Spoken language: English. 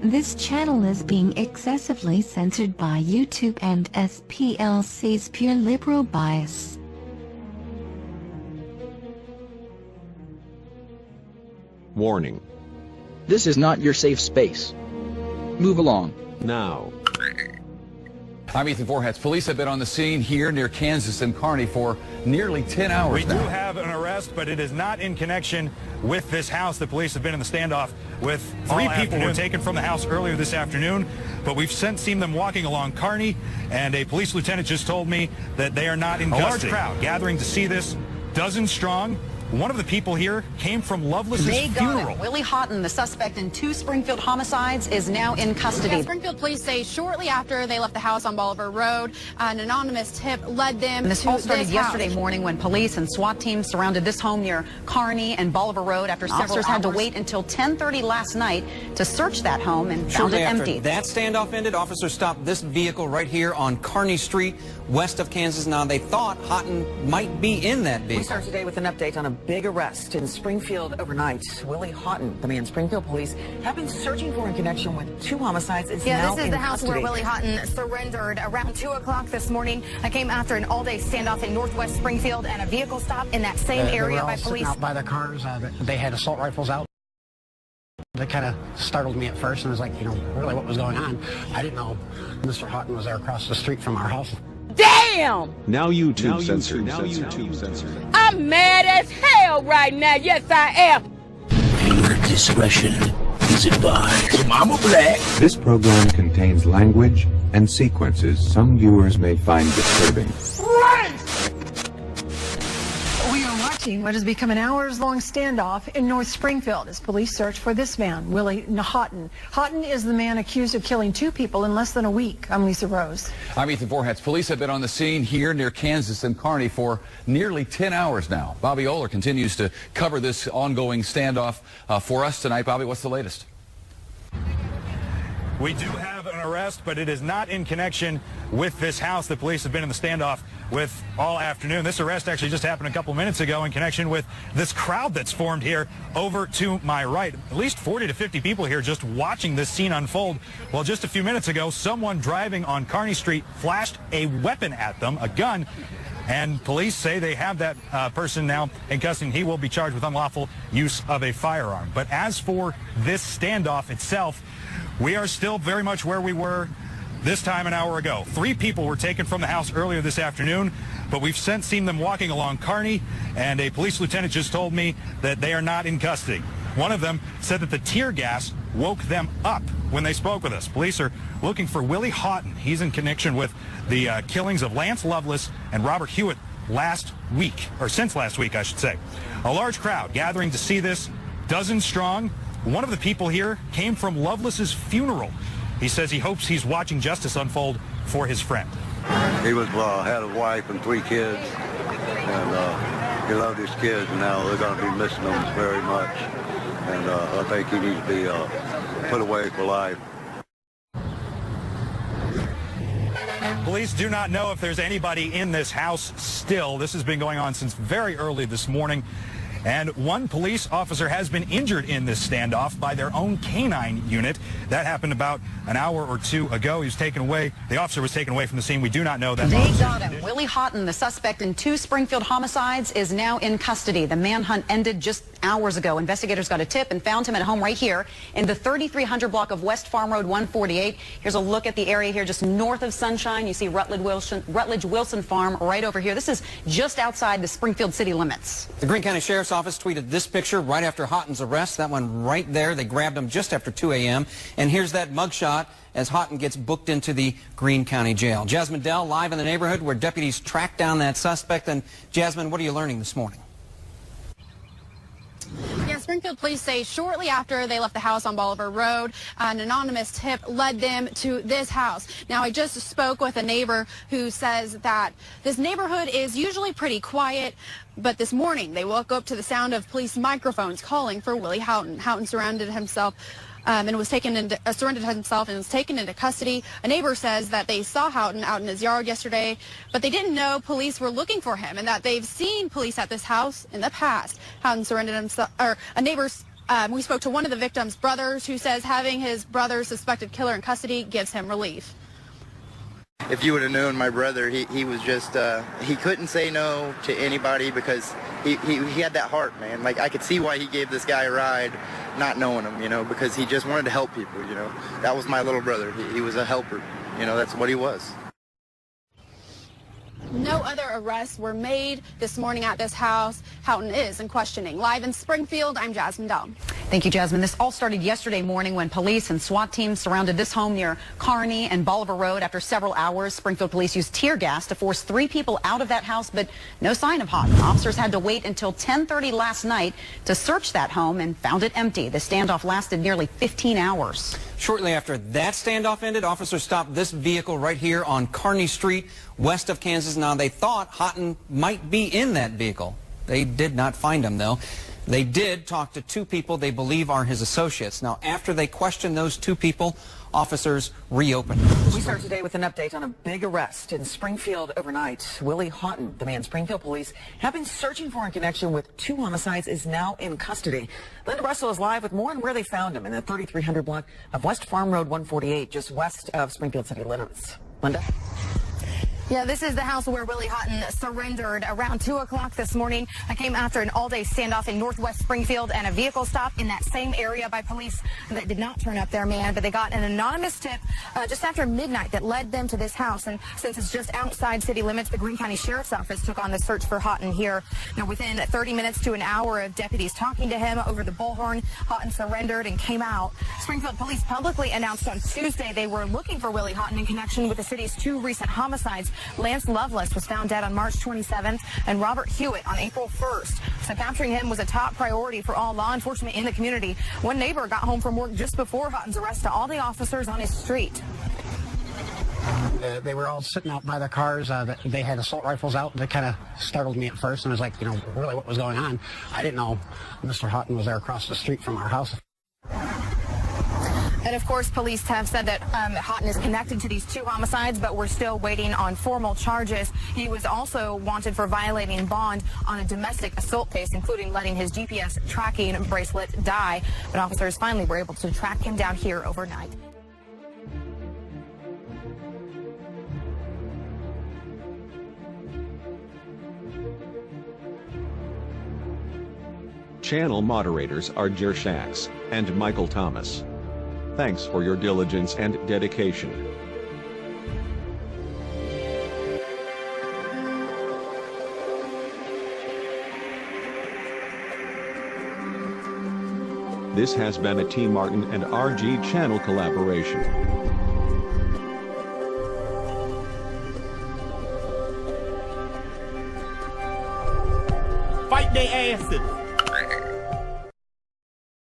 This channel is being excessively censored by YouTube and SPLC's pure liberal bias. Warning. This is not your safe space. Move along. Now. I'm Ethan Vorhatz. Police have been on the scene here near Kansas and Kearney for nearly 10 hours now. We do have an arrest, but it is not in connection with this house. The police have been in the standoff with three people who were taken from the house earlier this afternoon, but we've since seen them walking along Kearney, and a police lieutenant just told me that they are not in custody. A large crowd gathering to see this, dozens strong. One of the people here came from Loveless's funeral. Willie Haughton, the suspect in 2 Springfield homicides, is now in custody. Yeah, Springfield police say shortly after they left the house on Bolivar Road, an anonymous tip led them This all started yesterday morning when police and SWAT teams surrounded this home near Kearney and Bolivar Road after officers had to wait until 10:30 last night to search that home and found it empty. That standoff ended, officers stopped this vehicle right here on Kearney Street, west of Kansas. Now, they thought Haughton might be in that vehicle. We start today with an update on a big arrest in Springfield overnight. Willie Haughton, the man Springfield police have been searching for in connection with 2 homicides, is now in custody. This is the house where Willie Haughton surrendered around 2 o'clock this morning. That came after an all-day standoff in northwest Springfield and a vehicle stop in that same area by police. Out by their cars. They had assault rifles out. That kind of startled me at first, and I was like, really what was going on? I didn't know Mr. Haughton was there across the street from our house. Damn! Now YouTube censored. I'm mad as hell right now. Yes, I am. Viewer discretion is advised. Mama Black. This program contains language and sequences some viewers may find disturbing. We are watching what has become an hours-long standoff in North Springfield as police search for this man, Willie Haughton. Haughton is the man accused of killing 2 people in less than a week. I'm Lisa Rose. I'm Ethan Vorhatz. Police have been on the scene here near Kansas and Kearney for nearly 10 hours now. Bobby Oler continues to cover this ongoing standoff for us tonight. Bobby, what's the latest? We do have an arrest, but it is not in connection with this house. The police have been in the standoff with all afternoon. This arrest actually just happened a couple minutes ago in connection with this crowd that's formed here over to my right. At least 40 to 50 people here just watching this scene unfold. Well, just a few minutes ago, someone driving on Kearney Street flashed a weapon at them, a gun, and police say they have that person now in custody. He will be charged with unlawful use of a firearm. But as for this standoff itself, we are still very much where we were this time an hour ago. 3 people were taken from the house earlier this afternoon, but we've since seen them walking along Kearney, and a police lieutenant just told me that they are not in custody. One of them said that the tear gas woke them up when they spoke with us. Police are looking for Willie Haughton. He's in connection with the killings of Lance Lovelace and Robert Hewitt since last week, I should say. A large crowd gathering to see this, dozens strong. One of the people here came from Loveless's funeral. He says he hopes he's watching justice unfold for his friend. He was had a wife and 3 kids, and he loved his kids, and now they're going to be missing them very much. And I think he needs to be put away for life. Police do not know if there's anybody in this house still. This has been going on since very early this morning. And one police officer has been injured in this standoff by their own canine unit. That happened about an hour or 2 ago. He was taken away. The officer was taken away from the scene. We do not know that. They got him. Willie Haughton, the suspect in 2 Springfield homicides, is now in custody. The manhunt ended just hours ago. Investigators got a tip and found him at home right here in the 3300 block of West Farm Road 148. Here's a look at the area here just north of Sunshine. You see Rutledge Wilson Farm right over here. This is just outside the Springfield city limits. The Greene County Sheriff's Office tweeted this picture right after Haughton's arrest. That one right there. They grabbed him just after 2 a.m. And here's that mugshot as Haughton gets booked into the Greene County Jail. Jasmine Dell live in the neighborhood where deputies tracked down that suspect. And Jasmine, what are you learning this morning? Yeah, Springfield police say shortly after they left the house on Bolivar Road, an anonymous tip led them to this house. Now, I just spoke with a neighbor who says that this neighborhood is usually pretty quiet, but this morning they woke up to the sound of police microphones calling for Willie Haughton. Haughton surrendered himself and was taken into custody. A neighbor says that they saw Haughton out in his yard yesterday, but they didn't know police were looking for him and that they've seen police at this house in the past. Haughton surrendered himself, or a neighbor We spoke to one of the victim's brothers who says having his brother's suspected killer in custody gives him relief. If you would have known my brother, he was just, he couldn't say no to anybody because he had that heart, man. Like, I could see why he gave this guy a ride, not knowing him, you know, because he just wanted to help people, you know. That was my little brother. He was a helper, you know, that's what he was. No other arrests were made this morning at this house. Haughton is in questioning. Live in Springfield, I'm Jasmine Dell. Thank you, Jasmine. This all started yesterday morning when police and SWAT teams surrounded this home near Kearney and Bolivar Road. After several hours, Springfield police used tear gas to force 3 people out of that house, but no sign of Haughton. Officers had to wait until 10:30 last night to search that home and found it empty. The standoff lasted nearly 15 hours. Shortly after that standoff ended, officers stopped this vehicle right here on Kearney Street, west of Kansas. Now, they thought Haughton might be in that vehicle. They did not find him, though. They did talk to 2 people they believe are his associates. Now, after they questioned those 2 people, officers reopened. We start today with an update on a big arrest in Springfield overnight. Willie Haughton, the man Springfield police have been searching for in connection with 2 homicides, is now in custody. Linda Russell is live with more on where they found him in the 3300 block of West Farm Road 148, just west of Springfield city limits. Linda? Yeah, this is the house where Willie Haughton surrendered around 2 o'clock this morning. I came after an all-day standoff in northwest Springfield and a vehicle stop in that same area by police that did not turn up their man, but they got an anonymous tip just after midnight that led them to this house. And since it's just outside city limits, the Greene County Sheriff's Office took on the search for Haughton here. Now, within 30 minutes to an hour of deputies talking to him over the bullhorn, Haughton surrendered and came out. Springfield police publicly announced on Tuesday they were looking for Willie Haughton in connection with the city's 2 recent homicides. Lance Lovelace was found dead on March 27th and Robert Hewitt on April 1st. So capturing him was a top priority for all law enforcement in the community. One neighbor got home from work just before Haughton's arrest to all the officers on his street. They were all sitting out by their cars. They had assault rifles out. That kind of startled me at first, and I was like, you know, really what was going on? I didn't know Mr. Haughton was there across the street from our house. And of course, police have said that Haughton is connected to these 2 homicides, but we're still waiting on formal charges. He was also wanted for violating bond on a domestic assault case, including letting his GPS tracking bracelet die. But officers finally were able to track him down here overnight. Channel moderators are Jer Shax and Michael Thomas. Thanks for your diligence and dedication. This has been a T. Martin and RG channel collaboration. Fight their asses.